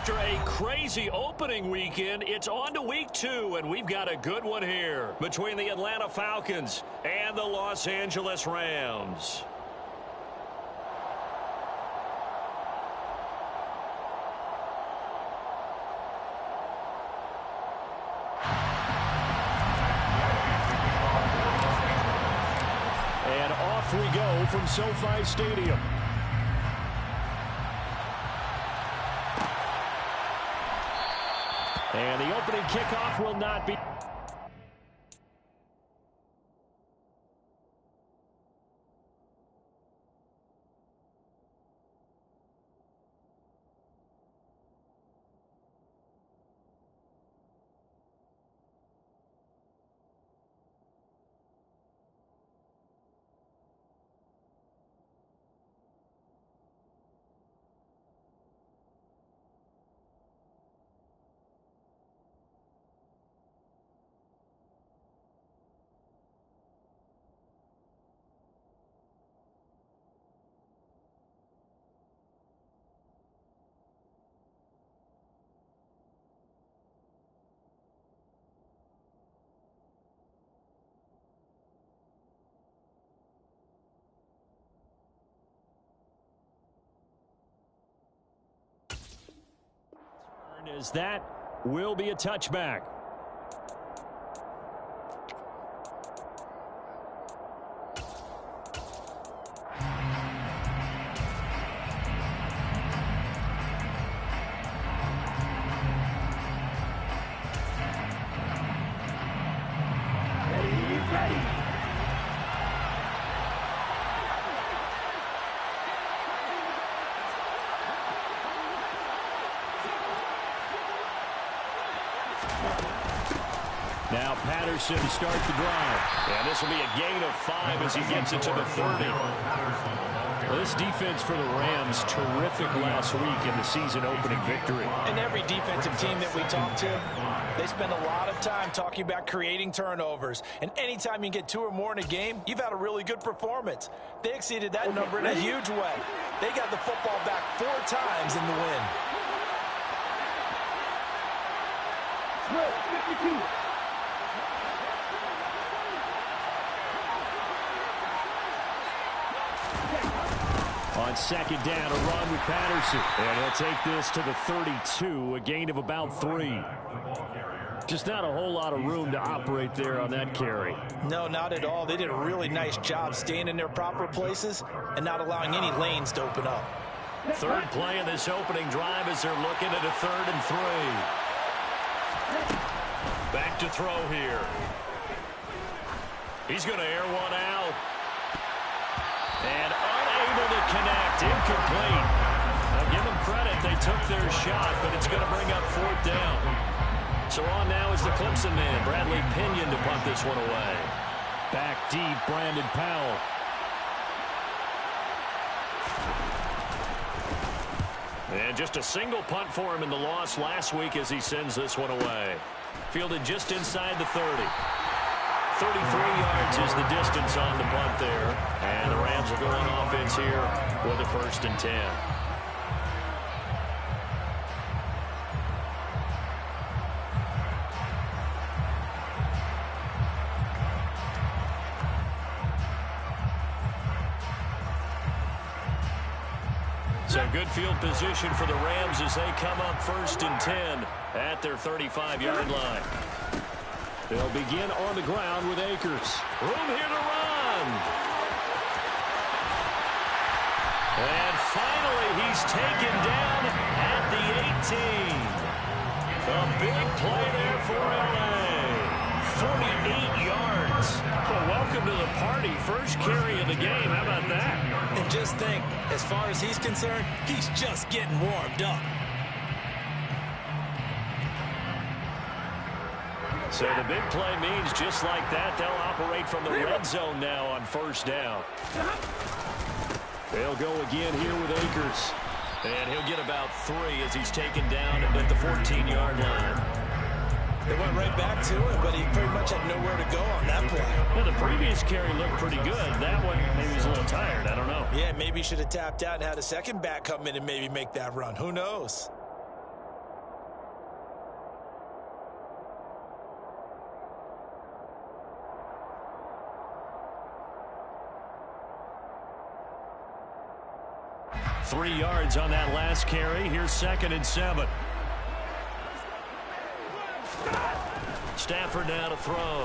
After a crazy opening weekend, it's on to week 2, and we've got a good one here between the Atlanta Falcons and the Los Angeles Rams. And off we go from SoFi Stadium. And the opening kickoff will not be. As that will be a touchback. Now Patterson to start the drive. And this will be a gain of 5 as he gets it to the 30. Well, this defense for the Rams, terrific last week in the season-opening victory. And every defensive team that we talk to, they spend a lot of time talking about creating turnovers. And anytime you get 2 or more in a game, you've had a really good performance. They exceeded that number in a huge way. They got the football back 4 times in the win. 52. On second down, a run with Patterson. And he'll take this to the 32, a gain of about 3. Just not a whole lot of room to operate there on that carry. No, not at all. They did a really nice job staying in their proper places and not allowing any lanes to open up. Third play in this opening drive as they're looking at a 3rd and 3. Back to throw here. He's going to air one out. And unable to connect, incomplete. Now give them credit, they took their shot, but it's going to bring up 4th down. So on now is the Clemson man, Bradley Pinion, to punt this one away. Back deep, Brandon Powell. And just a single punt for him in the loss last week as he sends this one away. Fielded just inside the 30. 33 yards is the distance on the punt there. And the Rams will go on offense here with a 1st and 10. So good field position for the Rams as they come up 1st and 10 at their 35-yard line. They'll begin on the ground with Akers. Room here to run. And finally, he's taken down at the 18. A big play there for LA. 48 yards. Well, welcome to the party. First carry of the game. How about that? And just think, as far as he's concerned, he's just getting warmed up. So the big play means just like that, they'll operate from the red zone now on 1st down. They'll go again here with Akers. And he'll get about 3 as he's taken down at the 14-yard line. They went right back to him, but he pretty much had nowhere to go on that play. Well, the previous carry looked pretty good. That one, maybe he was a little tired. I don't know. Yeah, maybe he should have tapped out and had a second back come in and maybe make that run. Who knows? 3 yards on that last carry. Here's 2nd and 7. Stafford now to throw.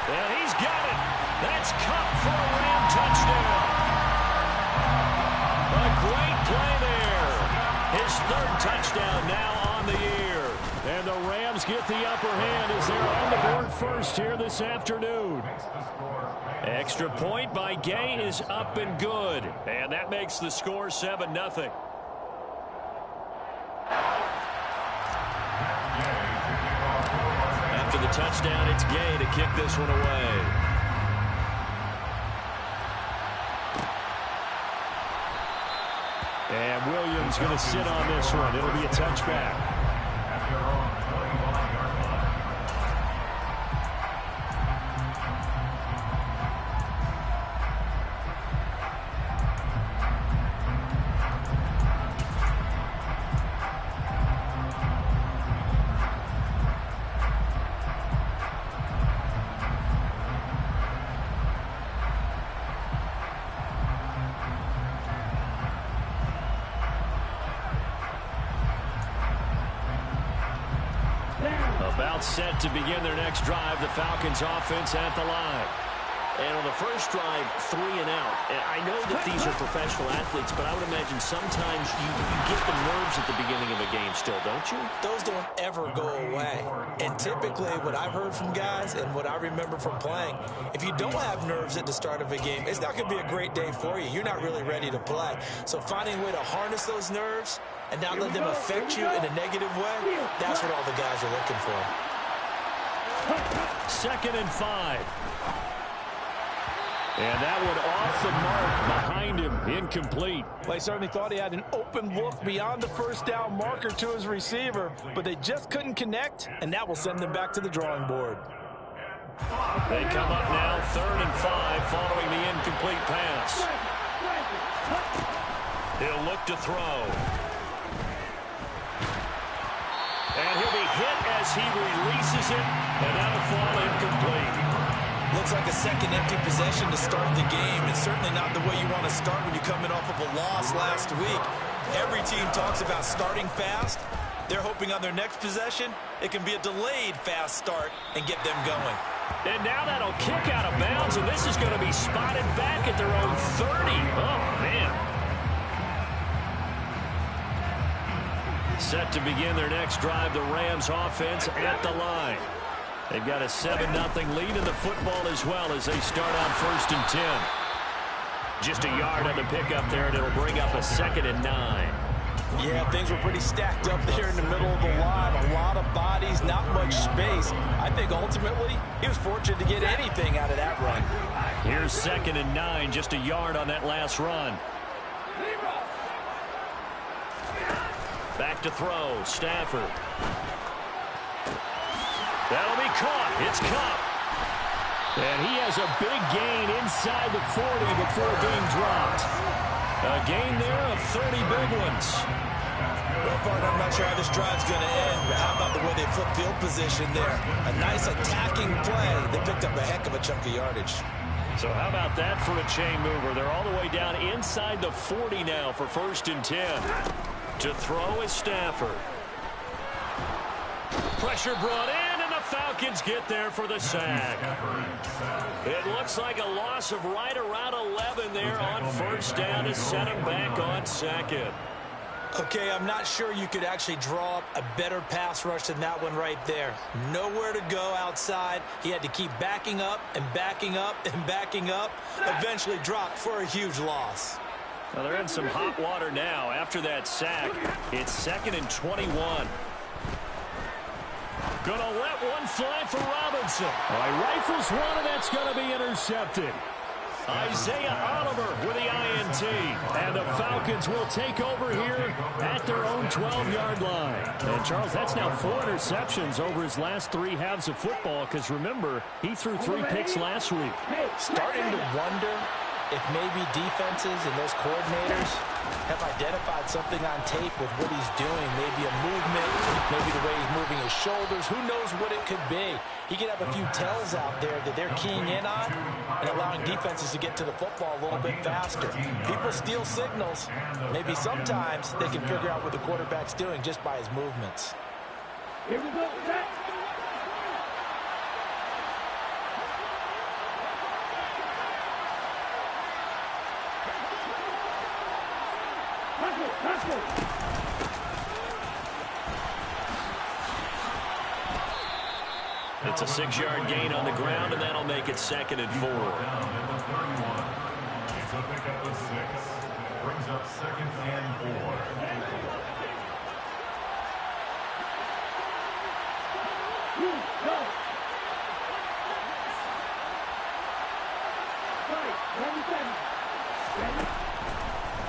And he's got it. That's Cup for a Ram touchdown. A great play there. His 3rd touchdown now on the year. And the Rams get the upper hand as they're on the board first here this afternoon. Extra point by Gay is up and good. And that makes the score 7-0. After the touchdown, it's Gay to kick this one away. And Williams going to sit on this one. It'll be a touchback. About set to begin their next drive, the Falcons offense at the line. And on the first drive, 3 and out. And I know that these are professional athletes, but I would imagine sometimes you get the nerves at the beginning of a game still, don't you? Those don't ever go away. And typically what I've heard from guys and what I remember from playing, if you don't have nerves at the start of a game, it's not going to be a great day for you. You're not really ready to play. So finding a way to harness those nerves and not let them affect you in a negative way, that's what all the guys are looking for. 2nd and 5. And that one off the mark behind him, incomplete. Well, he certainly thought he had an open look beyond the first down marker to his receiver, but they just couldn't connect, and that will send them back to the drawing board. They come up now, 3rd and 5, following the incomplete pass. He'll look to throw. And he'll be hit as he releases it, and that'll fall incomplete. Looks like a second empty possession to start the game. It's certainly not the way you want to start when you're coming off of a loss last week. Every team talks about starting fast. They're hoping on their next possession, it can be a delayed fast start and get them going. And now that'll kick out of bounds, and this is going to be spotted back at their own 30. Oh, man. Set to begin their next drive, the Rams offense at the line. They've got a 7-0 lead in the football as well as they start on 1st and 10. Just a yard on the pickup there, and it'll bring up a 2nd and 9. Yeah, things were pretty stacked up there in the middle of the line. A lot of bodies, not much space. I think ultimately he was fortunate to get anything out of that run. Here's 2nd and 9, just a yard on that last run. Back to throw, Stafford. That'll be caught. It's Cup. And he has a big gain inside the 40 before being dropped. A gain there of 30 big ones. Well, partner, I'm not sure how this drive's going to end, but how about the way they flip field position there? A nice attacking play. They picked up a heck of a chunk of yardage. So how about that for a chain mover? They're all the way down inside the 40 now for 1st and 10. To throw is Stafford. Pressure brought in, and the Falcons get there for the sack. It looks like a loss of right around 11 there on 1st down to set him back on 2nd. Okay, I'm not sure you could actually draw up a better pass rush than that one right there. Nowhere to go outside. He had to keep backing up and backing up and backing up. Eventually dropped for a huge loss. Well, they're in some hot water now after that sack. It's 2nd and 21. Gonna let one fly for Robinson. He rifles one, and that's gonna be intercepted. Isaiah Oliver with the INT. And the Falcons will take over here at their own 12-yard line. And, Charles, that's now 4 interceptions over his last 3 halves of football, because, remember, he threw 3 picks last week. Starting to wonder if maybe defenses and those coordinators have identified something on tape with what he's doing. Maybe a movement, maybe the way he's moving his shoulders. Who knows what it could be? He could have a few tells out there that they're keying in on and allowing defenses to get to the football a little bit faster. People steal signals. Maybe sometimes they can figure out what the quarterback's doing just by his movements. Here we go. It's a 6-yard gain on the ground, and that'll make it 2nd and 4. He's a pickup of 6. Brings up 2nd and 4.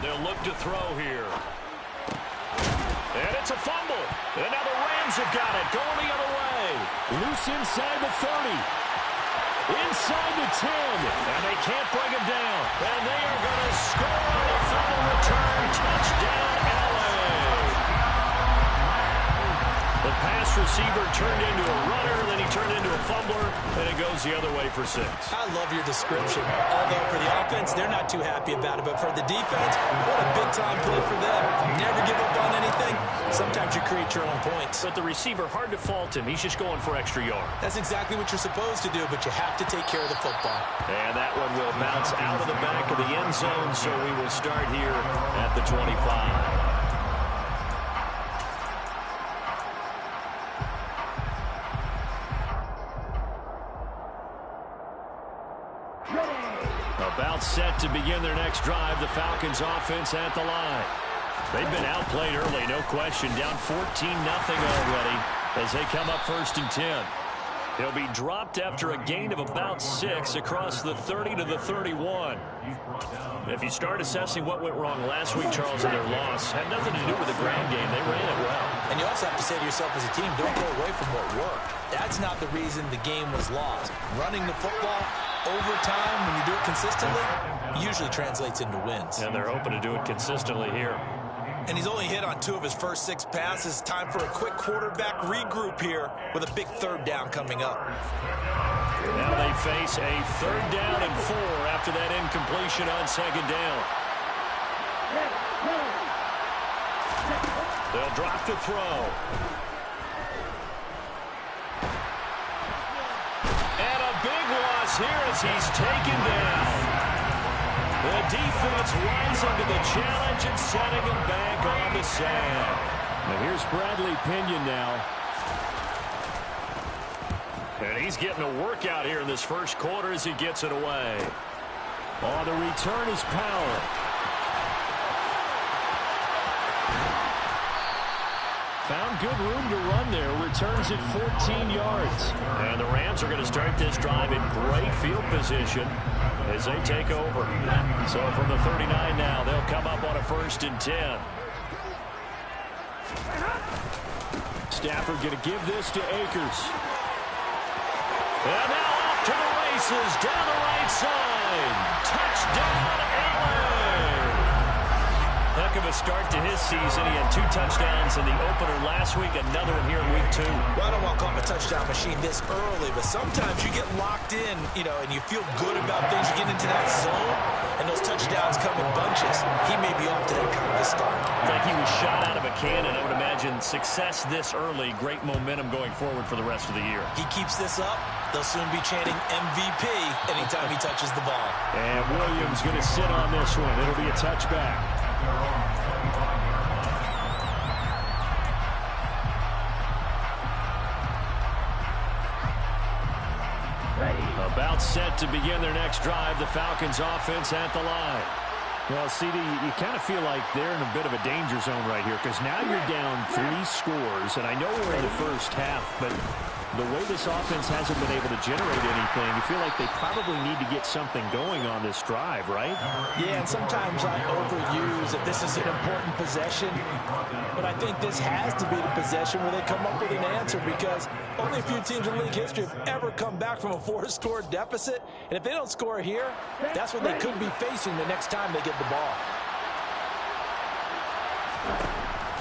They'll look to throw here. And it's a fumble. And now the Rams have got it, going the other way. Loose inside the 30. Inside the 10. And they can't bring him down. And they are going to score on the fumble return. Touchdown, LA. The pass receiver turned into a runner, then he turned into a fumbler, and it goes the other way for 6. I love your description. Although for the offense, they're not too happy about it. But for the defense, what a big-time play for them. Never give up on anything. Sometimes you create your own points. But the receiver, hard to fault him. He's just going for extra yard. That's exactly what you're supposed to do, but you have to take care of the football. And that one will bounce out of the back of the end zone, so we will start here at the 25. About set to begin their next drive. The Falcons offense at the line. They've been outplayed early, no question. Down 14-0 already as they come up 1st and 10. He'll be dropped after a gain of about 6 across the 30 to the 31. If you start assessing what went wrong last week, Charles, in their loss, had nothing to do with the ground game. They ran it well. And you also have to say to yourself as a team, don't go away from what worked. That's not the reason the game was lost. Running the football over time, when you do it consistently, usually translates into wins. And they're hoping to do it consistently here. And he's only hit on 2 of his first 6 passes. Time for a quick quarterback regroup here with a big 3rd down coming up. Now they face a 3rd down and 4 after that incompletion on 2nd down. They'll drop the throw. And a big loss here as he's taken down. The defense rising to the challenge and setting him back on the sand. Now here's Bradley Pinion now. And he's getting a workout here in this first quarter as he gets it away. Oh, the return is Power. Found good room to run there. Returns it 14 yards. And the Rams are going to start this drive in great field position as they take over. So from the 39 now, they'll come up on a 1st and 10. Stafford going to give this to Akers. And now off to the races down the right side. Touchdown, LA. Heck of a start to his season. He had 2 touchdowns in the opener last week, another one here in week 2. Well, I don't want to call him a touchdown machine this early, but sometimes you get locked in, and you feel good about things. You get into that zone, and those touchdowns come in bunches. He may be off to that kind of a start. Like he was shot out of a cannon. I would imagine success this early, great momentum going forward for the rest of the year. He keeps this up, they'll soon be chanting MVP anytime he touches the ball. And Williams going to sit on this one. It'll be a touchback. About set to begin their next drive. The Falcons offense at the line. Well, CD, you kind of feel like they're in a bit of a danger zone right here because now you're down 3 scores, and I know we're in the first half, but the way this offense hasn't been able to generate anything, you feel like they probably need to get something going on this drive, right? Yeah, and sometimes I overuse that this is an important possession, but I think this has to be the possession where they come up with an answer because only a few teams in league history have ever come back from a 4-score deficit, and if they don't score here, that's what they could be facing the next time they get the ball.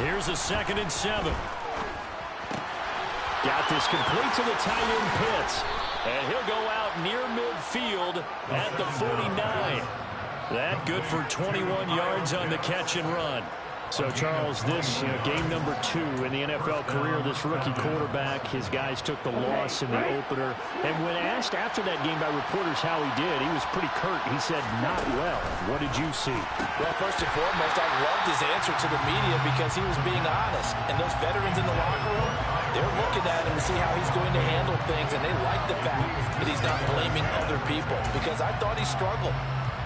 Here's a 2nd and 7. Got this complete to the tight end Pitts. And he'll go out near midfield at the 49. That good for 21 yards on the catch and run. So, Charles, this game number 2 in the NFL career, this rookie quarterback, his guys took the loss in the opener. And when asked after that game by reporters how he did, he was pretty curt. He said, not well. What did you see? Well, first and foremost, I loved his answer to the media because he was being honest. And those veterans in the locker room, they're looking at him to see how he's going to handle things, and they like the fact that he's not blaming other people because I thought he struggled.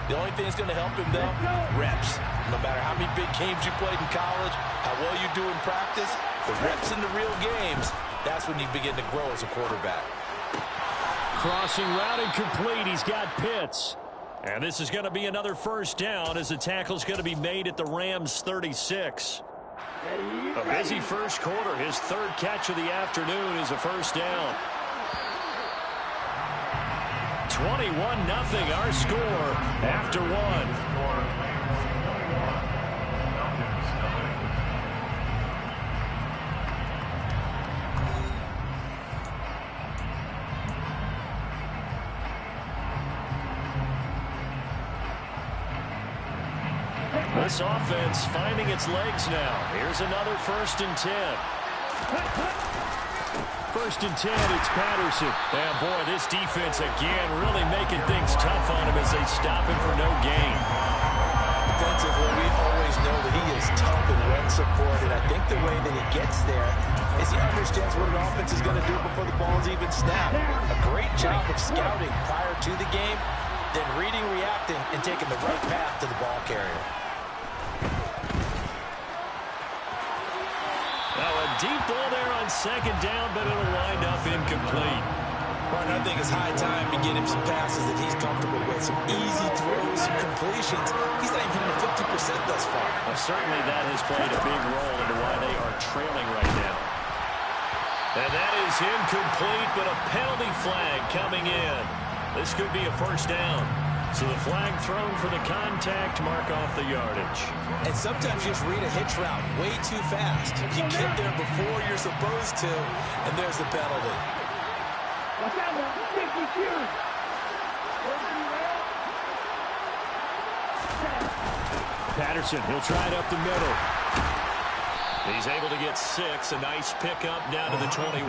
The only thing that's going to help him, though, reps. No matter how many big games you played in college, how well you do in practice, the reps in the real games, that's when you begin to grow as a quarterback. Crossing route incomplete. He's got Pitts. And this is going to be another 1st down as the tackle's going to be made at the Rams' 36. A busy first quarter. His 3rd catch of the afternoon is a 1st down. 21-0 our score after 1. This offense finding its legs now. Here's another 1st and 10. 1st and 10, it's Patterson. Yeah, boy, this defense again really making things tough on him as they stop him for no gain. Defensively, we always know that he is tough in run support, and I think the way that he gets there is he understands what an offense is going to do before the ball's even snapped. A great job of scouting prior to the game, then reading, reacting, and taking the right path to the ball carrier. Now a deep ball there on 2nd down, but it'll wind up incomplete. Martin, I think it's high time to get him some passes that he's comfortable with. Some easy throws, some completions. He's not even hitting 50% thus far. Well, certainly that has played a big role into why they are trailing right now. And that is incomplete, but a penalty flag coming in. This could be a 1st down. So the flag thrown for the contact, mark off the yardage. And sometimes you just read a hitch route way too fast. You get there before you're supposed to, and there's the penalty. Patterson, he'll try it up the middle. He's able to get 6, a nice pickup down to the 21.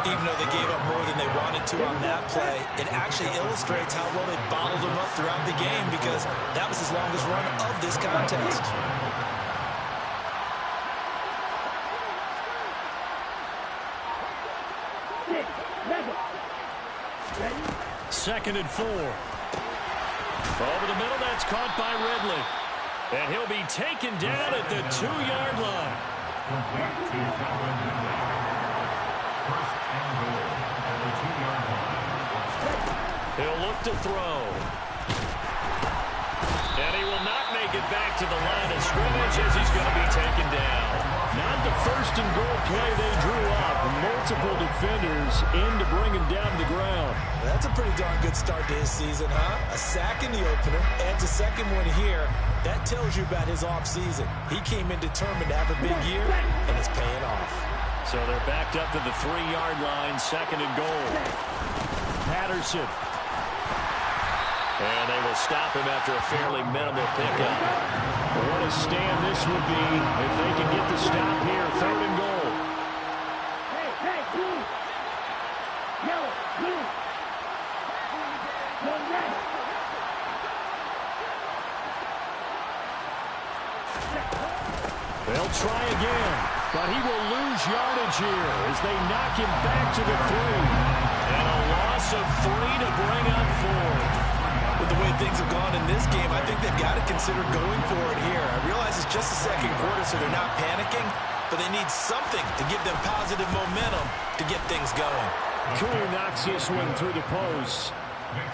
Even though they gave up more than they wanted to on that play, it actually illustrates how well they bottled them up throughout the game because that was his longest run of this contest. 2nd and 4. Over the middle, that's caught by Ridley. And he'll be taken down at the 2-yard line. He'll look to throw. And he will not make it back to the line of scrimmage as he's going to be taken down. Not the 1st and goal play they drew up. Multiple defenders in to bring him down to the ground. That's a pretty darn good start to his season, huh? A sack in the opener, adds a 2nd one here. That tells you about his offseason. He came in determined to have a big year, and it's paying off. So they're backed up to the 3-yard line, 2nd and goal. Patterson. And they will stop him after a fairly minimal pickup. What a stand this would be if they can get the stop here. 3rd and goal. They'll try again, but he will lose yardage here as they knock him back to the 3. And a loss of 3 to bring up 4. With the way things have gone in this game, I think they've got to consider going for it here. I realize it's just the 2nd quarter, so they're not panicking, but they need something to give them positive momentum to get things going. Cool knocks this one through the post.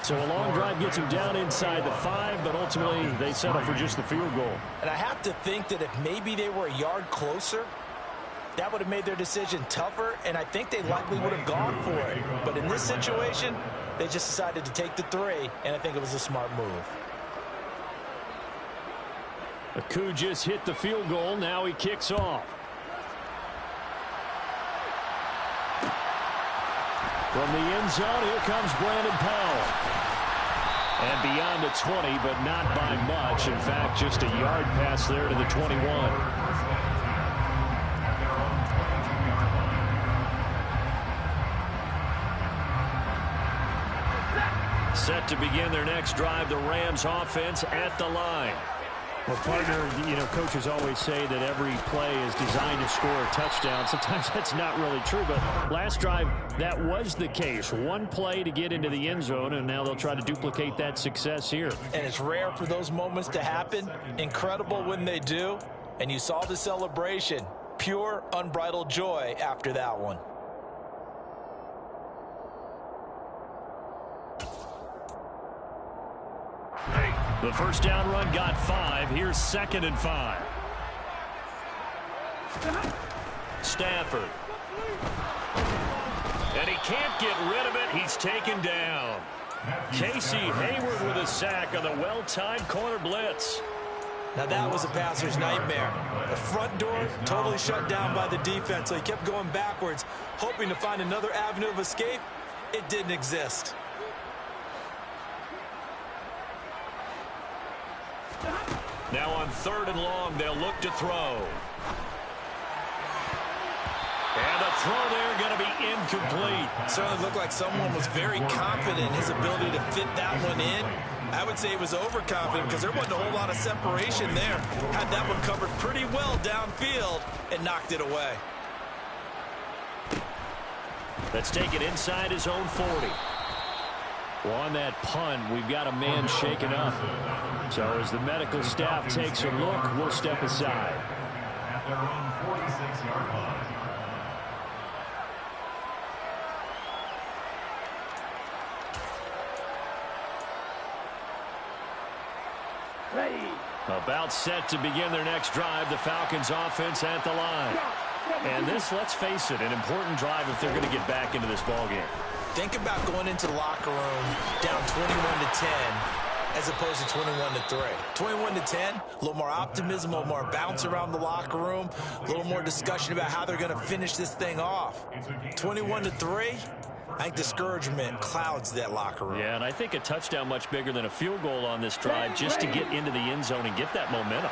So a long drive gets him down inside the 5, but ultimately they settle for just the field goal. And I have to think that if maybe they were a yard closer, that would have made their decision tougher, and I think they likely would have gone for it. But in this situation, they just decided to take the 3, and I think it was a smart move. Aku just hit the field goal. Now he kicks off. From the end zone, here comes Brandon Powell. And beyond the 20, but not by much. In fact, just a yard pass there to the 21. Set to begin their next drive, the Rams offense at the line. Well, partner, coaches always say that every play is designed to score a touchdown. Sometimes that's not really true, but last drive, that was the case. One play to get into the end zone, and now they'll try to duplicate that success here. And it's rare for those moments to happen. Incredible when they do. And you saw the celebration. Pure, unbridled joy after that one. The first down run got 5. Here's 2nd and 5. Stafford. And he can't get rid of it. He's taken down. Casey Hayward with a sack on the well-timed corner blitz. Now that was a passer's nightmare. The front door totally shut down by the defense, so he kept going backwards, hoping to find another avenue of escape. It didn't exist. Now on 3rd and long, they'll look to throw. And the throw there going to be incomplete. Certainly looked like someone was very confident in his ability to fit that one in. I would say he was overconfident because there wasn't a whole lot of separation there. Had that one covered pretty well downfield and knocked it away. Let's take it inside his own 40. Well, on that punt, we've got a man shaken up. So as the medical staff takes a look, we'll step aside. At their own 46-yard line. About set to begin their next drive, the Falcons offense at the line. And this, let's face it, an important drive if they're going to get back into this ballgame. Think about going into the locker room down 21-10 as opposed to 21-3. 21-10, a little more optimism, a little more bounce around the locker room, a little more discussion about how they're going to finish this thing off. 21-3, I think discouragement clouds that locker room. Yeah, and I think a touchdown much bigger than a field goal on this drive just to get into the end zone and get that momentum.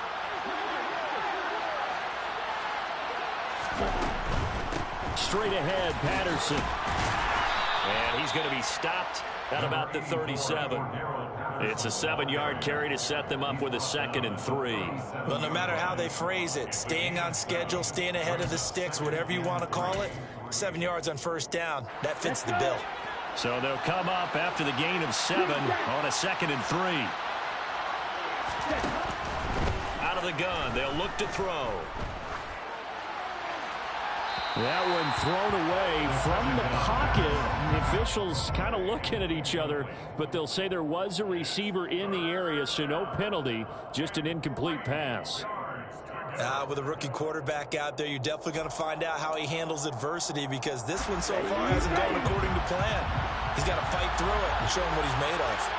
Straight ahead, Patterson. And he's going to be stopped at about the 37. It's a 7-yard carry to set them up with a 2nd and 3. Well, no matter how they phrase it, staying on schedule, staying ahead of the sticks, whatever you want to call it, 7 yards on first down, that fits the bill. So they'll come up after the gain of 7 on a 2nd and 3. Out of the gun, they'll look to throw. That one thrown away from the pocket. The officials kind of looking at each other, but they'll say there was a receiver in the area, so no penalty, just an incomplete pass. With a rookie quarterback out there, you're definitely going to find out how he handles adversity, because this one so far hasn't gone according to plan. He's got to fight through it and show him what he's made of.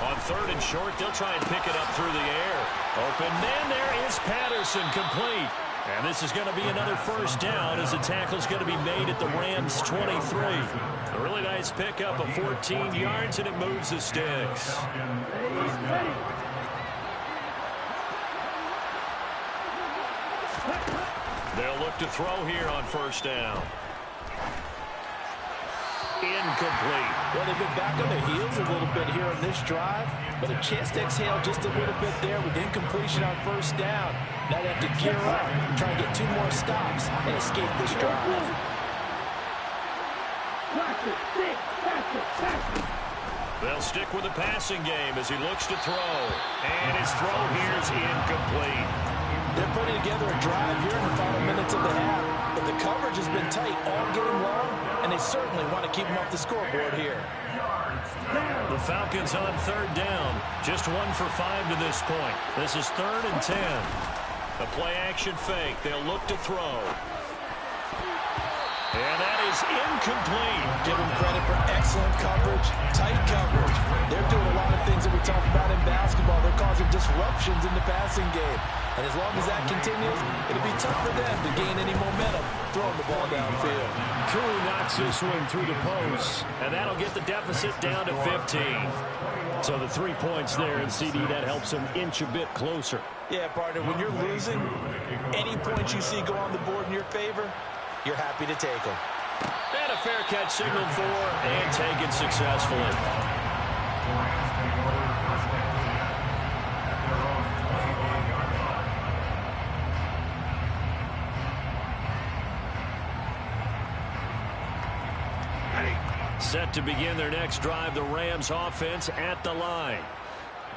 On 3rd and short, they'll try and pick it up through the air. Open man, there is Patterson, complete. And this is going to be another first down as the tackle's going to be made at the Rams' 23. A really nice pickup of 14 yards, and it moves the sticks. They'll look to throw here on first down. Incomplete. Well, they've been back on their heels a little bit here on this drive, but a chance to exhale just a little bit there with incompletion on first down. Now they have to gear up, try and get 2 more stops and escape this drive. They'll stick with the passing game as he looks to throw. And his throw here is incomplete. They're putting together a drive here in the final minutes of the half, but the coverage has been tight all game long, and they certainly want to keep them off the scoreboard here. The Falcons on 3rd down. Just 1 for 5 to this point. This is 3rd and 10. A play-action fake. They'll look to throw. And that is incomplete. Give them credit for excellent coverage, tight coverage. They're doing a lot of things that we talk about in basketball. They're causing disruptions in the passing game. And as long as that continues, it'll be tough for them to gain any momentum throwing the ball downfield. Curry knocks this one through the post, and that'll get the deficit down to 15. So the 3 points there, and CD, that helps them inch a bit closer. Yeah, partner, when you're losing, any points you see go on the board in your favor, you're happy to take them. And a fair catch signaled for and taken successfully. Set to begin their next drive, the Rams offense at the line.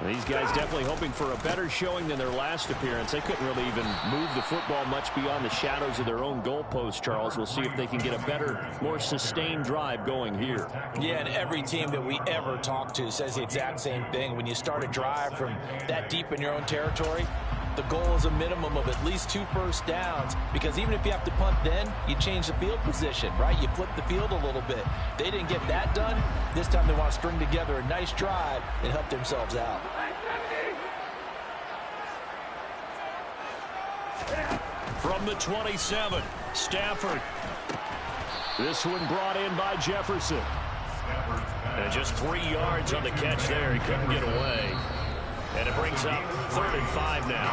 These guys definitely hoping for a better showing than their last appearance. They couldn't really even move the football much beyond the shadows of their own goalpost, Charles. We'll see if they can get a better, more sustained drive going here. Yeah, and every team that we ever talk to says the exact same thing. When you start a drive from that deep in your own territory, the goal is a minimum of at least 2 first downs, because even if you have to punt then, you change the field position, right? You flip the field a little bit. They didn't get that done. This time they want to string together a nice drive and help themselves out. From the 27, Stafford. This one brought in by Jefferson. And just 3 yards on the catch there. He couldn't get away. And it brings up 3rd and 5 now.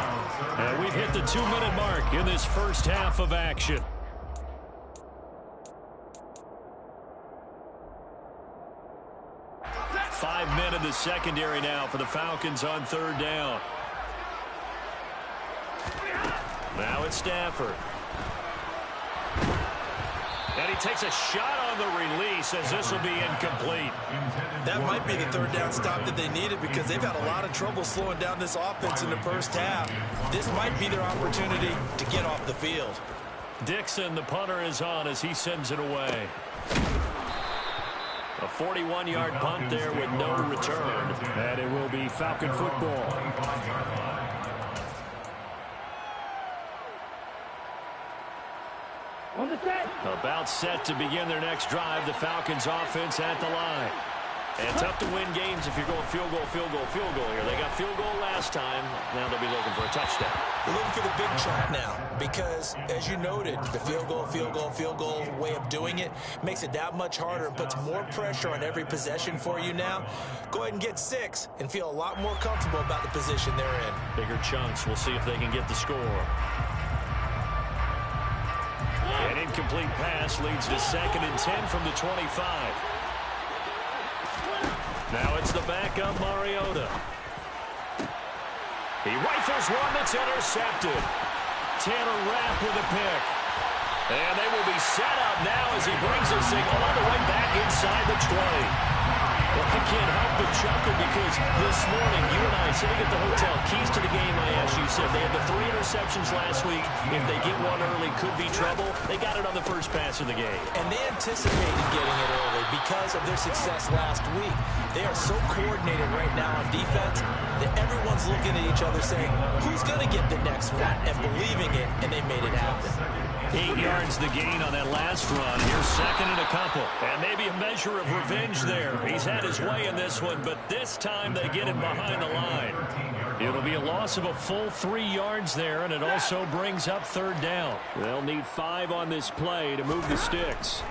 And we've hit the 2-minute mark in this first half of action. Five men in the secondary now for the Falcons on 3rd down. Now it's Stafford. And he takes a shot on the release as this will be incomplete. That might be the 3rd down stop that they needed, because they've had a lot of trouble slowing down this offense in the first half. This might be their opportunity to get off the field. Dixon, the punter, is on as he sends it away. A 41-yard punt there with no return. And it will be Falcon football. About set to begin their next drive, the Falcons offense at the line. And tough to win games if you're going field goal, field goal, field goal here. They got field goal last time. Now they'll be looking for a touchdown. They're looking for the big chunk now, because, as you noted, the field goal, field goal, field goal way of doing it makes it that much harder and puts more pressure on every possession for you now. Go ahead and get 6 and feel a lot more comfortable about the position they're in. Bigger chunks. We'll see if they can get the score. An incomplete pass leads to 2nd and 10 from the 25. Now it's the backup, Mariota. He rifles one that's intercepted. Tanner Rapp with a pick. And they will be set up now as he brings this thing all the way back inside the 20. Well, I can't help but chuckle, because this morning, you and I sitting at the hotel, keys to the game, I asked you, said they had the 3 interceptions last week. If they get one early, could be trouble. They got it on the first pass of the game. And they anticipated getting it early because of their success last week. They are so coordinated right now on defense that everyone's looking at each other saying, who's going to get the next one, and believing it, and they made it happen. 8 yards the gain on that last run. Here's 2nd and a couple. And maybe a measure of revenge there. He's had his way in this one, but this time they get him behind the line. It'll be a loss of a full 3 yards there, and it also brings up 3rd down. They'll need 5 on this play to move the sticks.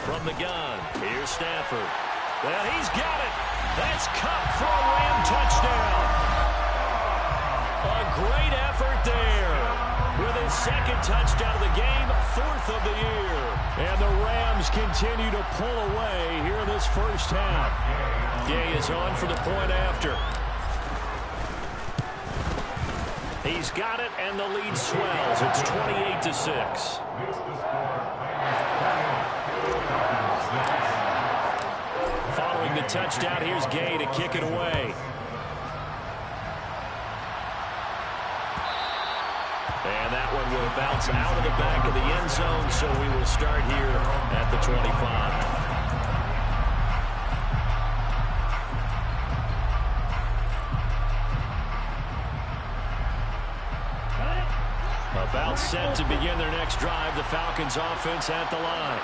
From the gun, here's Stafford. Well, he's got it. That's Cup for a Ram touchdown. A great effort there. With his 2nd touchdown of the game, 4th of the year. And the Rams continue to pull away here in this first half. Gay is on for the point after. He's got it, and the lead swells. It's 28-6. Following the touchdown, here's Gay to kick it away. And that one will bounce out of the back of the end zone, so we will start here at the 25. About set to begin their next drive, the Falcons offense at the line.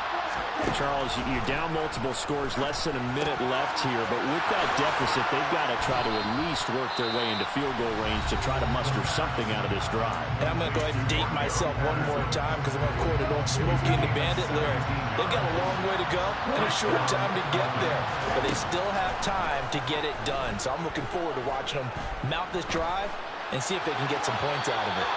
Charles, you're down multiple scores, less than a minute left here, but with that deficit, they've got to try to at least work their way into field goal range to try to muster something out of this drive. And I'm going to go ahead and date myself one more time because I'm going to quote an old Smokey and the Bandit lyric. They've got a long way to go and a short time to get there, but they still have time to get it done. So I'm looking forward to watching them mount this drive and see if they can get some points out of it.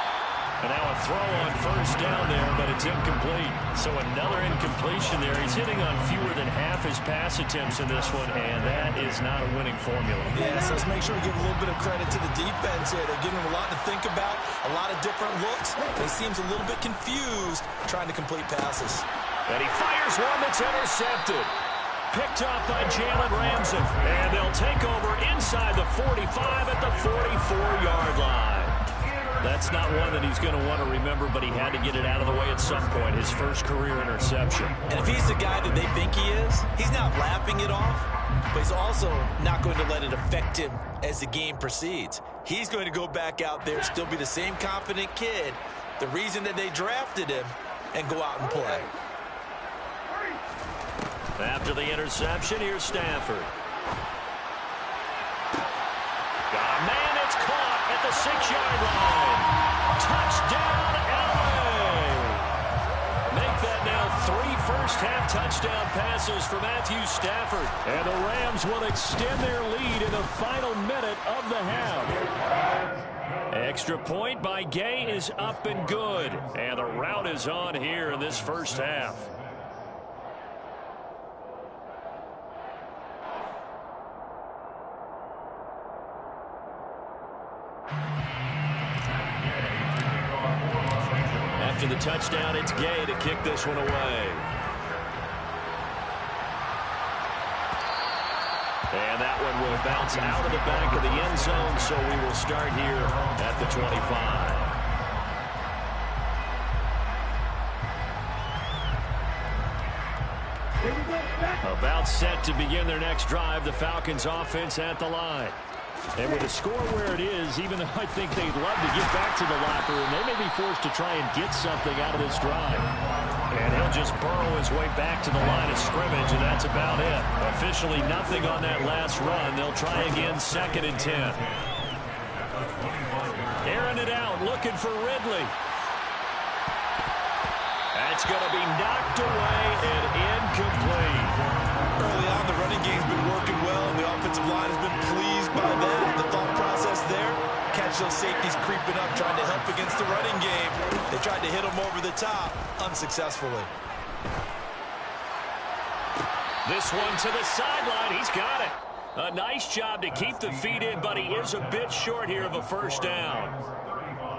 And now a throw on first down there, but it's incomplete. So another incompletion there. He's hitting on fewer than half his pass attempts in this one, and that is not a winning formula. Yeah, so let's make sure we give a little bit of credit to the defense here. They're giving him a lot to think about, a lot of different looks. He seems a little bit confused trying to complete passes. And he fires one that's intercepted. Picked up by Jalen Ramsey. And they'll take over inside the 45 at the 44-yard line. That's not one that he's going to want to remember, but he had to get it out of the way at some point, his first career interception. And if he's the guy that they think he is, he's not laughing it off, but he's also not going to let it affect him as the game proceeds. He's going to go back out there, still be the same confident kid, the reason that they drafted him, and go out and play. After the interception, here's Stafford. Got a man, it's caught at the 6-yard line. Touchdown, LA! Make that now 3 first-half touchdown passes for Matthew Stafford. And the Rams will extend their lead in the final minute of the half. Extra point by Gay is up and good. And the rout is on here in this first half. After the touchdown, it's Gay to kick this one away. And that one will bounce out of the back of the end zone, so we will start here at the 25. About set to begin their next drive, the Falcons offense at the line. And with the score where it is, even though I think they'd love to get back to the locker room, they may be forced to try and get something out of this drive. And he'll just burrow his way back to the line of scrimmage, and that's about it. Officially nothing on that last run. They'll try again, 2nd and 10. Airing it out, looking for Ridley. That's going to be knocked away and incomplete. Early on, the running game's been working well, and the offensive line has been pleased by that. The thought process there, catch those safeties creeping up, trying to help against the running game. They tried to hit him over the top, unsuccessfully. This one to the sideline. He's got it. A nice job to keep the feet in, but he is a bit short here of a first down.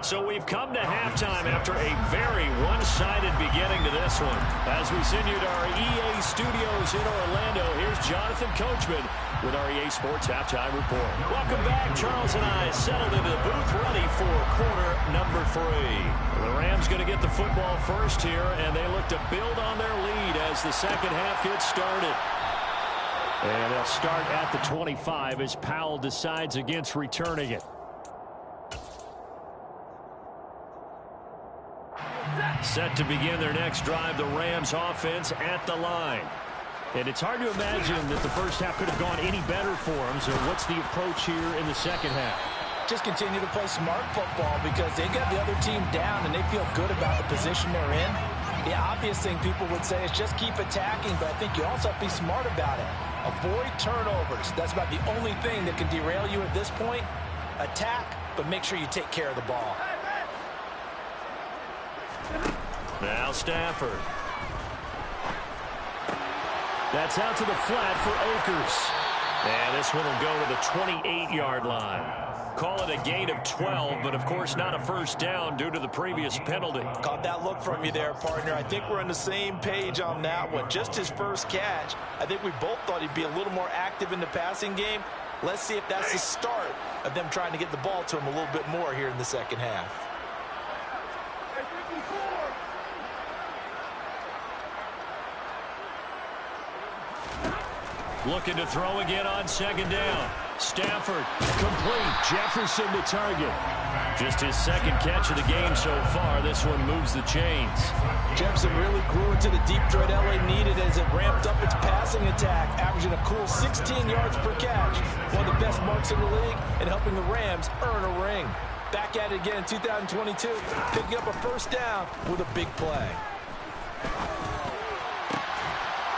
So we've come to halftime after a very one-sided beginning to this one. As we send you to our EA studios in Orlando, here's Jonathan Coachman with our EA Sports Halftime Report. Welcome back. Charles and I settled into the booth, ready for quarter number 3. The Rams going to get the football first here, and they look to build on their lead as the second half gets started. And they'll start at the 25 as Powell decides against returning it. Set to begin their next drive, the Rams offense at the line. And it's hard to imagine that the first half could have gone any better for them. So what's the approach here in the second half? Just continue to play smart football because they got the other team down and they feel good about the position they're in. The obvious thing people would say is just keep attacking, but I think you also have to be smart about it. Avoid turnovers. That's about the only thing that can derail you at this point. Attack, but make sure you take care of the ball. Now Stafford. That's out to the flat for Akers. And this one will go to the 28-yard line. Call it a gain of 12, but of course not a first down due to the previous penalty. Caught that look from you there, partner. I think we're on the same page on that one. Just his first catch. I think we both thought he'd be a little more active in the passing game. Let's see if that's the start of them trying to get the ball to him a little bit more here in the second half. Looking to throw again on second down. Stafford complete. Jefferson to target. Just his second catch of the game so far. This one moves the chains. Jefferson really grew into the deep threat LA needed as it ramped up its passing attack, averaging a cool 16 yards per catch. One of the best marks in the league and helping the Rams earn a ring. Back at it again in 2022, picking up a first down with a big play.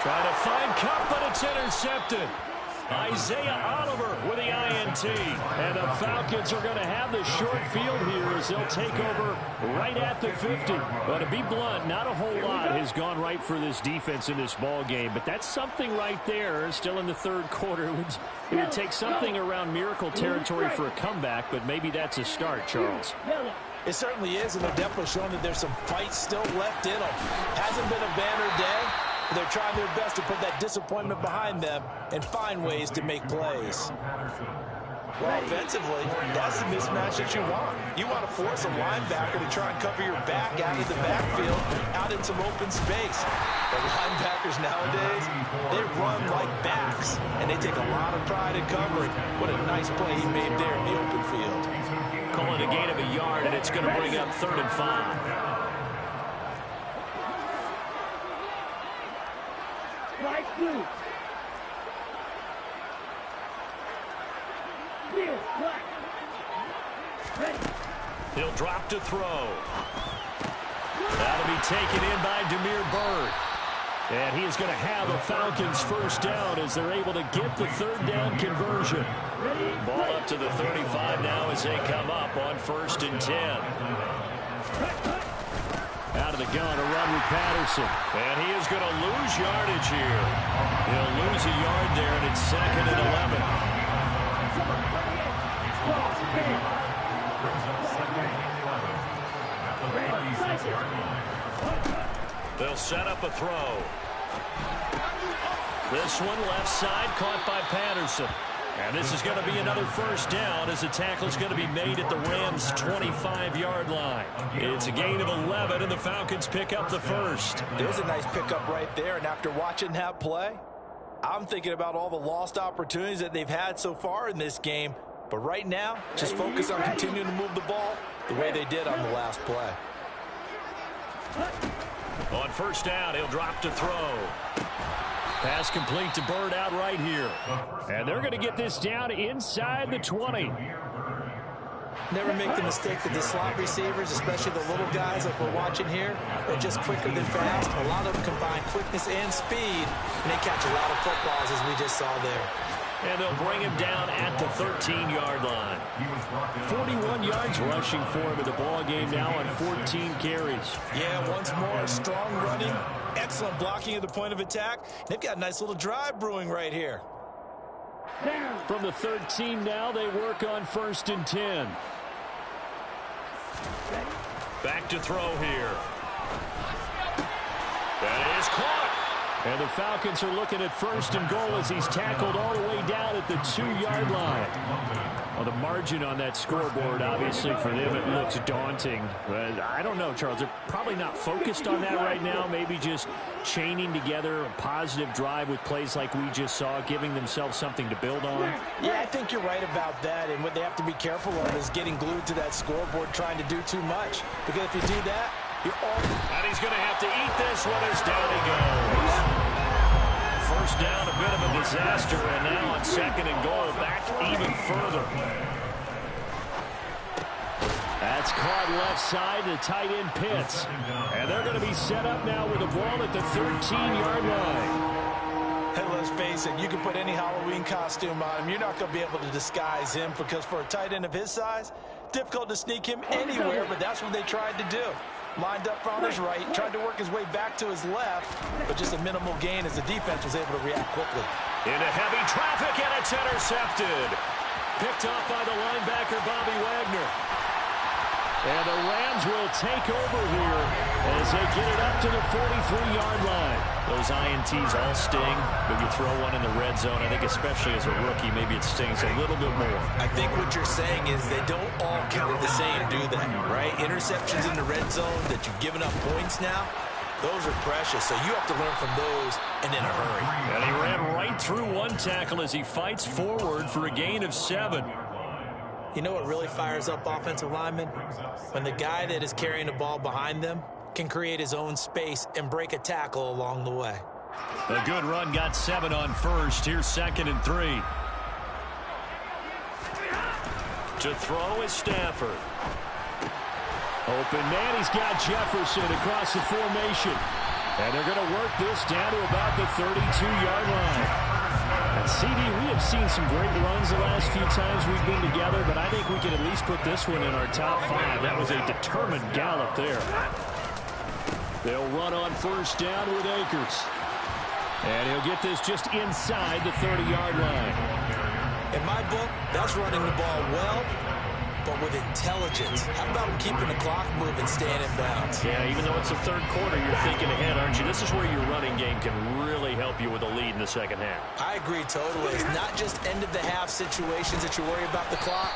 Trying to find Cup, but it's intercepted. Isaiah Oliver with the INT. And the Falcons are going to have the short field here as they'll take over right at the 50. But to be blunt, not a whole lot has gone right for this defense in this ball game. But that's something right there. Still in the third quarter. It would take something around miracle territory for a comeback, but maybe that's a start, Charles. It certainly is, and they're definitely showing that there's some fight still left in them. Hasn't been a banner day. They're trying their best to put that disappointment behind them and find ways to make plays. Well, offensively, that's the mismatch that you want. You want to force a linebacker to try and cover your back out of the backfield, out in some open space. The linebackers nowadays, they run like backs, and they take a lot of pride in covering. What a nice play he made there in the open field. Calling a gain of a yard, and it's going to bring up 3rd and 5. He'll drop to throw. That'll be taken in by Damiere Byrd. And he is going to have a Falcons first down as they're able to get the 3rd down conversion. Ball up to the 35 now as they come up on 1st and 10. Out of the gun, a run with Patterson. And he is going to lose yardage here. He'll lose a yard there, and it's 2nd and 11. They'll set up a throw. This one left side caught by Patterson. And this is going to be another first down as the tackle is going to be made at the Rams' 25-yard line. It's a gain of 11, and the Falcons pick up the first. There's a nice pickup right there, and after watching that play, I'm thinking about all the lost opportunities that they've had so far in this game. But right now, just focus on continuing to move the ball the way they did on the last play. On first down, he'll drop to throw. Pass complete to Byrd out right here. And they're going to get this down inside the 20. Never make the mistake that the slot receivers, especially the little guys like we're watching here, are just quicker than fast. A lot of them combine quickness and speed, and they catch a lot of footballs as we just saw there. And they'll bring him down at the 13-yard line. 41 yards rushing for him in the ball game now on 14 carries. Yeah, once more, strong running, excellent blocking at the point of attack. They've got a nice little drive brewing right here. From the 13 now, they work on 1st and 10. Back to throw here. That is caught. And the Falcons are looking at 1st and goal as he's tackled all the way down at the 2-yard line. Well, the margin on that scoreboard, obviously, for them, it looks daunting. But I don't know, Charles. They're probably not focused on that right now. Maybe just chaining together a positive drive with plays like we just saw, giving themselves something to build on. Yeah, I think you're right about that. And what they have to be careful of is getting glued to that scoreboard, trying to do too much. Because if you do that, and he's going to have to eat this one as down he goes. First down, a bit of a disaster, and now on 2nd and goal, back even further. That's caught left side to tight end Pitts. And they're going to be set up now with the ball at the 13-yard line. Hey, let's face it, you can put any Halloween costume on him. You're not going to be able to disguise him because for a tight end of his size, difficult to sneak him anywhere, but that's what they tried to do. Lined up on his right, tried to work his way back to his left, but just a minimal gain as the defense was able to react quickly. Into heavy traffic, and it's intercepted. Picked off by the linebacker, Bobby Wagner. And the Rams will take over here as they get it up to the 43-yard line. Those INTs all sting, but you throw one in the red zone. I think especially as a rookie, maybe it stings a little bit more. I think what you're saying is they don't all count the same, do they? Right? Interceptions in the red zone that you've given up points now, those are precious. So you have to learn from those and in a hurry. And he ran right through one tackle as he fights forward for a gain of 7. You know what really fires up offensive linemen? When the guy that is carrying the ball behind them can create his own space and break a tackle along the way. A good run, got 7 on first. Here's 2nd and 3. To throw is Stafford. Open man, he's got Jefferson across the formation. And they're going to work this down to about the 32-yard line. And CD, we have seen some great runs the last few times we've been together, but I think we can at least put this one in our top 5. That was a determined gallop there. They'll run on first down with Akers. And he'll get this just inside the 30-yard line. In my book, that's running the ball well, but with intelligence. How about keeping the clock moving, staying in bounds? Yeah, even though it's the third quarter, you're thinking ahead, aren't you? This is where your running game can really help you with a lead in the second half. I agree totally. It's not just end-of-the-half situations that you worry about the clock.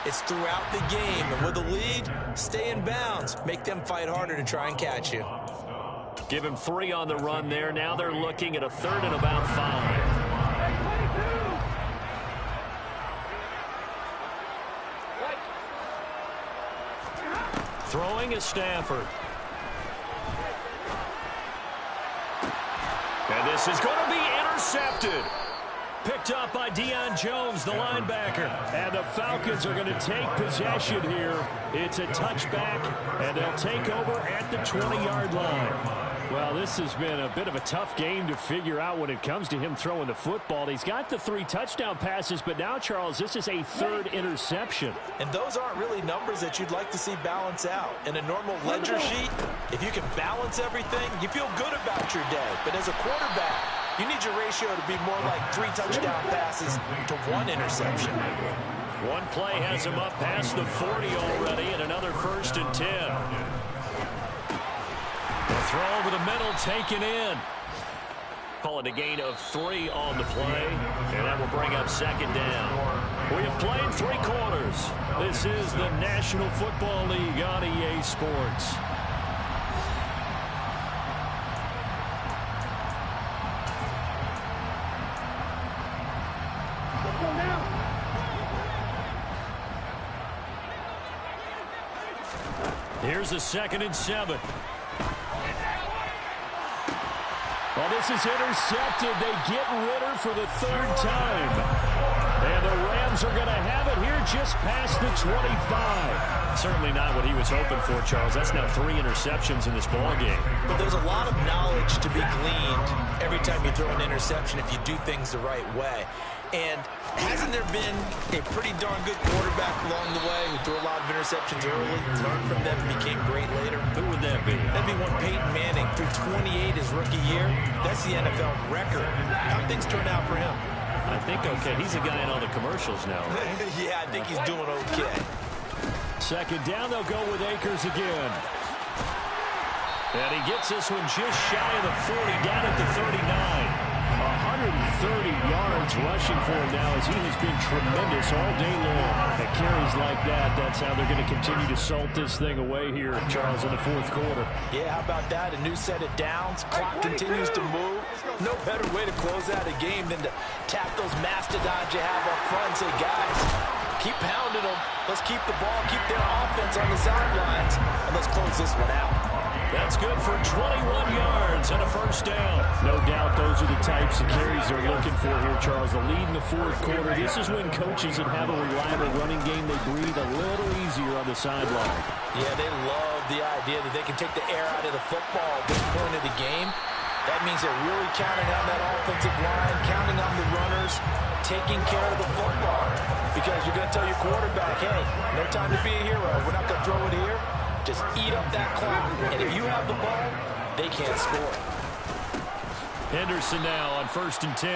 It's throughout the game. And with a lead, stay in bounds. Make them fight harder to try and catch you. Give him 3 on the run there. Now they're looking at a 3rd and about 5. Throwing is Stafford. And this is going to be intercepted. Picked up by Deion Jones, the linebacker. And the Falcons are going to take possession here. It's a touchback, and they'll take over at the 20-yard line. Well, this has been a bit of a tough game to figure out when it comes to him throwing the football. He's got the 3 touchdown passes, but now, Charles, this is a 3rd interception. And those aren't really numbers that you'd like to see balance out. In a normal ledger sheet, if you can balance everything, you feel good about your day. But as a quarterback, you need your ratio to be more like 3 touchdown passes to 1 interception. One play has him up past the 40 already, and another 1st and 10. The throw over the middle, taken in. Call it a gain of 3 on the play, and that will bring up 2nd down. We have played 3 quarters. This is the National Football League on EA Sports. Here's a 2nd and 7. Well, this is intercepted. They get Ritter for the 3rd time. And the Rams are going to have it here just past the 25. Certainly not what he was hoping for, Charles. That's now 3 interceptions in this ball game. But there's a lot of knowledge to be gleaned every time you throw an interception if you do things the right way. And hasn't there been a pretty darn good quarterback along the way who threw a lot of interceptions early, learned from them, and became great later? Who would that be? That'd be one Peyton Manning threw 28 his rookie year. That's the NFL record. How things turn out for him? I think okay. He's a guy in all the commercials now, right? Yeah, I think he's doing okay. 2nd down, they'll go with Akers again. And he gets this one just shy of the 40, down at the 39. 130 yards rushing for him now as he has been tremendous all day long. At carries like that, that's how they're going to continue to salt this thing away here, Charles, in the 4th quarter. Yeah, how about that? A new set of downs. Clock continues to move. No better way to close out a game than to tap those mastodons you have up front and say, guys, keep pounding them. Let's keep the ball, keep their offense on the sidelines, and let's close this one out. That's good for 21 yards and a 1st down. No doubt those are the types of carries they're looking for here, Charles. The lead in the 4th quarter. This is when coaches that have a reliable running game, they breathe a little easier on the sideline. Yeah, they love the idea that they can take the air out of the football at this point of the game. That means they're really counting on that offensive line, counting on the runners, taking care of the football. Because you're going to tell your quarterback, hey, no time to be a hero. We're not going to throw it here. Just eat up that clock, and if you have the ball, they can't score. Henderson now on 1st and 10.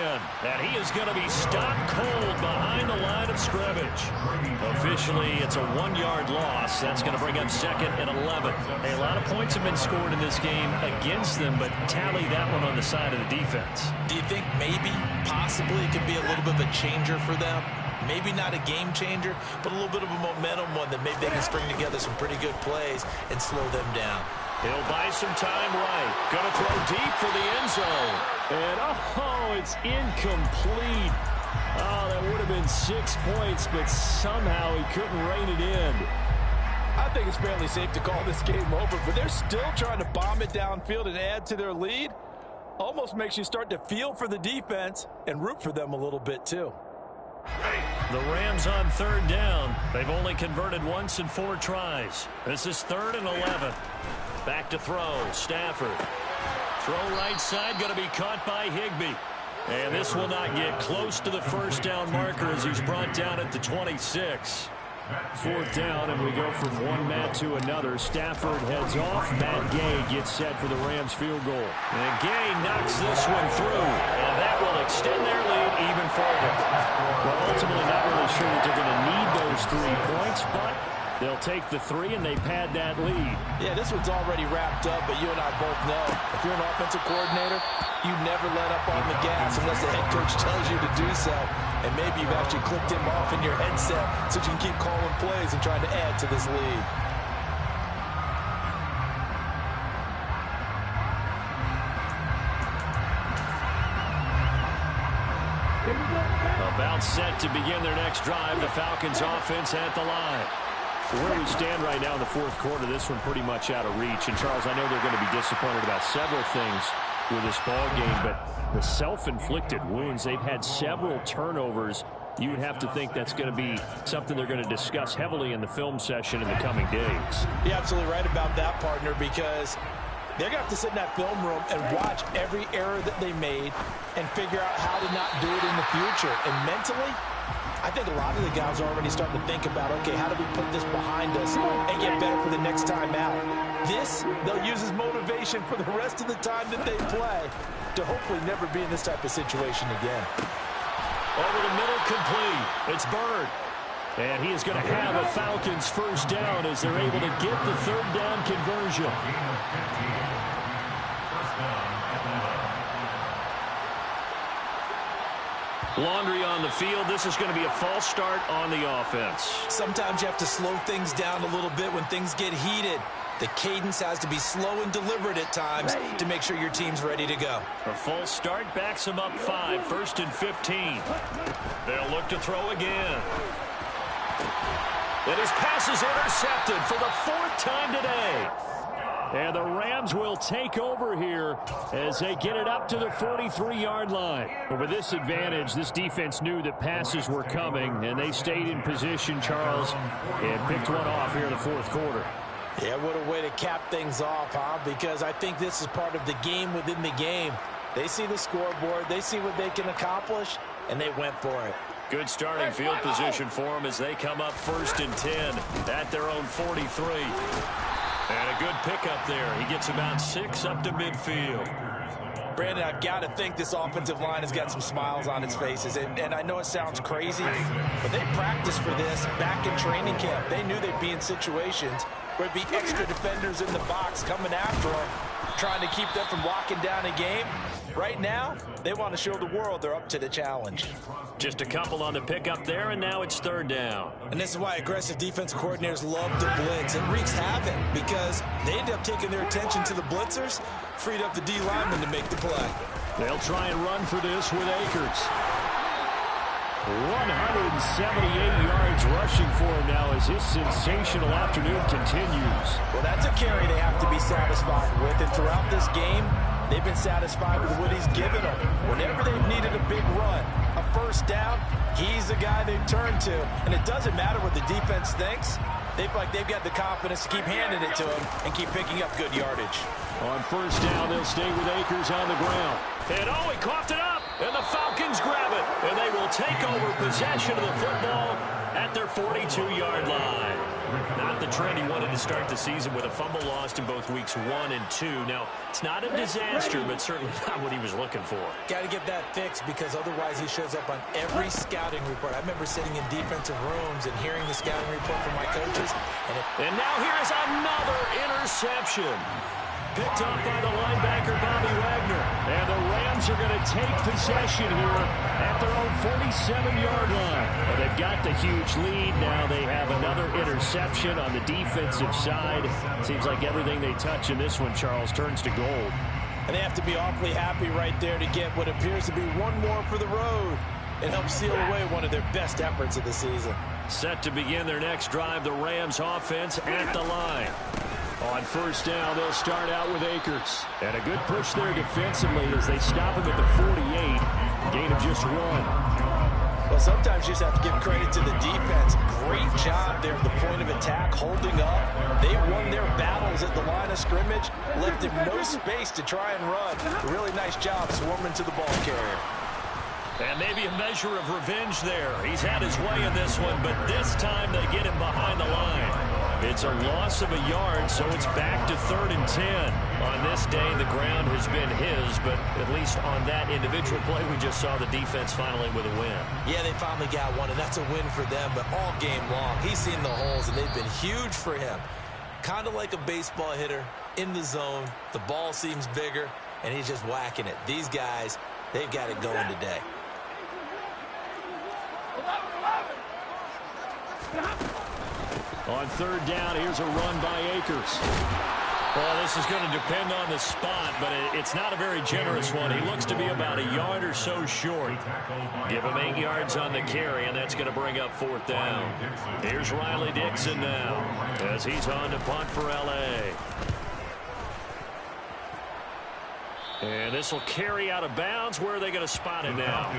And he is going to be stopped cold behind the line of scrimmage. Officially, it's a 1-yard loss. That's going to bring up 2nd and 11. A lot of points have been scored in this game against them, but tally that one on the side of the defense. Do you think maybe, possibly, it could be a little bit of a changer for them? Maybe not a game changer, but a little bit of a momentum one that maybe they can string together some pretty good plays and slow them down. He'll buy some time right. Going to throw deep for the end zone. And, oh, it's incomplete. Oh, that would have been 6 points, but somehow he couldn't rein it in. I think it's fairly safe to call this game over, but they're still trying to bomb it downfield and add to their lead. Almost makes you start to feel for the defense and root for them a little bit too. The Rams on 3rd down. They've only converted once in 4 tries. This is 3rd and 11. Back to throw. Stafford. Throw right side, going to be caught by Higbee. And this will not get close to the first down marker as he's brought down at the 26. 4th down, and we go from one Matt to another. Stafford heads off. Matt Gay gets set for the Rams field goal. And Gay knocks this one through, and that will extend their lead even further. Well, ultimately not really sure that they're going to need those 3 points, but they'll take the 3 and they pad that lead. Yeah, this one's already wrapped up, but you and I both know if you're an offensive coordinator, you never let up on the gas unless the head coach tells you to do so. And maybe you've actually clicked him off in your headset so you can keep calling plays and trying to add to this lead. About set to begin their next drive. The Falcons offense at the line. Where we stand right now in the 4th quarter, this one pretty much out of reach. And, Charles, I know they're going to be disappointed about several things with this ball game, but the self-inflicted wounds, they've had several turnovers. You would have to think that's going to be something they're going to discuss heavily in the film session in the coming days. You're absolutely right about that, partner, because they're going to have to sit in that film room and watch every error that they made and figure out how to not do it in the future. And mentally, I think a lot of the guys are already starting to think about, okay, how do we put this behind us and get better for the next time out? This, they'll use as motivation for the rest of the time that they play to hopefully never be in this type of situation again. Over the middle, complete. It's Bird. And he is going to have a Falcons first down as they're able to get the 3rd down conversion. Laundry on the field. This is going to be a false start on the offense. Sometimes you have to slow things down a little bit when things get heated. The cadence has to be slow and deliberate at times to make sure your team's ready to go. A false start backs them up 5. 1st and 15. They'll look to throw again. And his pass is intercepted for the 4th time today. And the Rams will take over here as they get it up to the 43-yard line. But with this advantage, this defense knew that passes were coming, and they stayed in position, Charles, and picked one off here in the 4th quarter. Yeah, what a way to cap things off, huh? Because I think this is part of the game within the game. They see the scoreboard, they see what they can accomplish, and they went for it. Good starting field position for them as they come up 1st and 10 at their own 43. And a good pickup there. He gets about 6 up to midfield. Brandon, I've got to think this offensive line has got some smiles on its faces. And I know it sounds crazy, but they practiced for this back in training camp. They knew they'd be in situations where it'd be extra defenders in the box coming after them, trying to keep them from locking down a game. Right now, they want to show the world they're up to the challenge. Just a couple on the pickup there, and now it's 3rd down. And this is why aggressive defensive coordinators love to blitz. It wreaks havoc because they end up taking their attention to the blitzers, freed up the D linemen to make the play. They'll try and run for this with Akers. 178 yards rushing for him now as his sensational afternoon continues. Well, that's a carry they have to be satisfied with. And throughout this game, they've been satisfied with what he's given them. Whenever they've needed a big run, a first down, he's the guy they've turned to. And it doesn't matter what the defense thinks. They feel like they've got the confidence to keep handing it to him and keep picking up good yardage. On first down, they'll stay with Akers on the ground. And oh, he coughed it up. And the Falcons grab it. And they will take over possession of the football at their 42-yard line. Not the trend he wanted to start the season with a fumble lost in both weeks 1 and 2. Now, it's not a disaster, but certainly not what he was looking for. Got to get that fixed because otherwise he shows up on every scouting report. I remember sitting in defensive rooms and hearing the scouting report from my coaches. And now here is another interception. Picked up by the linebacker, Bobby Wagner. And the Rams are going to take possession here at their own 47-yard line. Well, they've got the huge lead. Now they have another interception on the defensive side. Seems like everything they touch in this one, Charles, turns to gold. And they have to be awfully happy right there to get what appears to be one more for the road. and help seal away one of their best efforts of the season. Set to begin their next drive, the Rams offense at the line. On first down, they'll start out with Akers. And a good push there defensively as they stop him at the 48. Gain of just 1. Well, sometimes you just have to give credit to the defense. Great job there at the point of attack, holding up. They won their battles at the line of scrimmage, left him no space to try and run. Really nice job swarming to the ball carrier. And maybe a measure of revenge there. He's had his way in this one, but this time they get him behind the line. It's a loss of a yard, so it's back to 3rd and 10. On this day, the ground has been his, but at least on that individual play, we just saw the defense finally with a win. Yeah, they finally got one, and that's a win for them, but all game long, he's seen the holes, and they've been huge for him. Kind of like a baseball hitter in the zone. The ball seems bigger, and he's just whacking it. These guys, they've got it going today. On 3rd down, here's a run by Akers. Well, this is going to depend on the spot, but it's not a very generous one. He looks to be about a yard or so short. Give him 8 yards on the carry, and that's going to bring up 4th down. Here's Riley Dixon now as he's on to punt for L.A. And this will carry out of bounds. Where are they going to spot him now?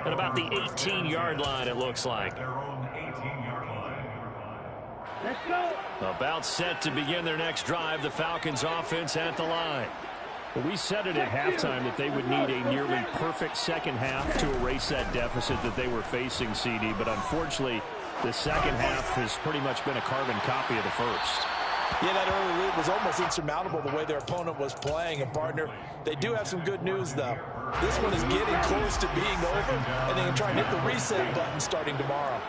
At about the 18-yard line, it looks like. About set to begin their next drive, the Falcons offense at the line. Well, we said it at halftime that they would need a nearly perfect second half to erase that deficit that they were facing, CD. But unfortunately, the second half has pretty much been a carbon copy of the first. Yeah, that early lead was almost insurmountable the way their opponent was playing. And, partner, they do have some good news, though. This one is getting close to being over, and they can try and hit the reset button starting tomorrow.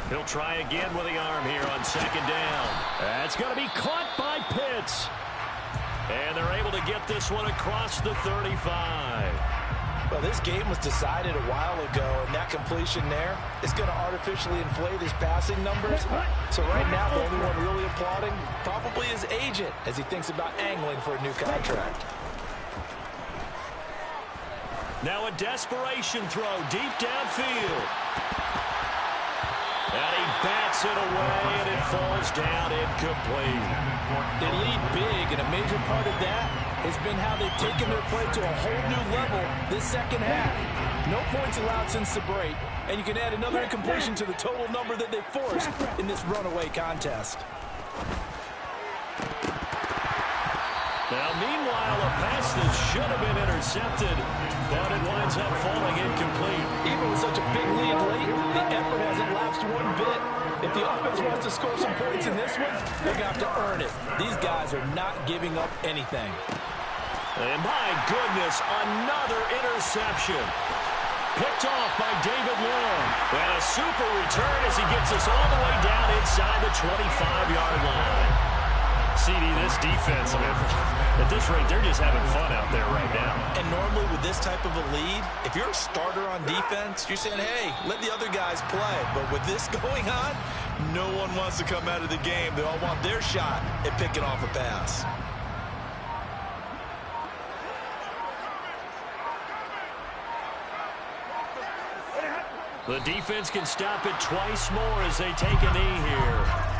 He'll try again with the arm here on 2nd down. That's going to be caught by Pitts. And they're able to get this one across the 35. Well, this game was decided a while ago, and that completion there is going to artificially inflate his passing numbers. So right now, the only one really applauding probably his agent as he thinks about angling for a new contract. Now a desperation throw deep downfield. And he bats it away, and it falls down incomplete. They lead big, and a major part of that has been how they've taken their play to a whole new level this second half. No points allowed since the break, and you can add another incompletion to the total number that they forced in this runaway contest. Now, meanwhile, a pass that should have been intercepted, but it winds up falling incomplete. Even with such a big lead late, the effort hasn't lapsed one bit. If the offense wants to score some points in this one, they're going to have to earn it. These guys are not giving up anything. And my goodness, another interception. Picked off by David Long. And a super return as he gets us all the way down inside the 25-yard line. CD, this defense, I mean, at this rate, they're just having fun out there right now. And normally with this type of a lead, if you're a starter on defense, you're saying, hey, let the other guys play. But with this going on, no one wants to come out of the game. They all want their shot at picking off a pass. The defense can stop it twice more as they take a knee here.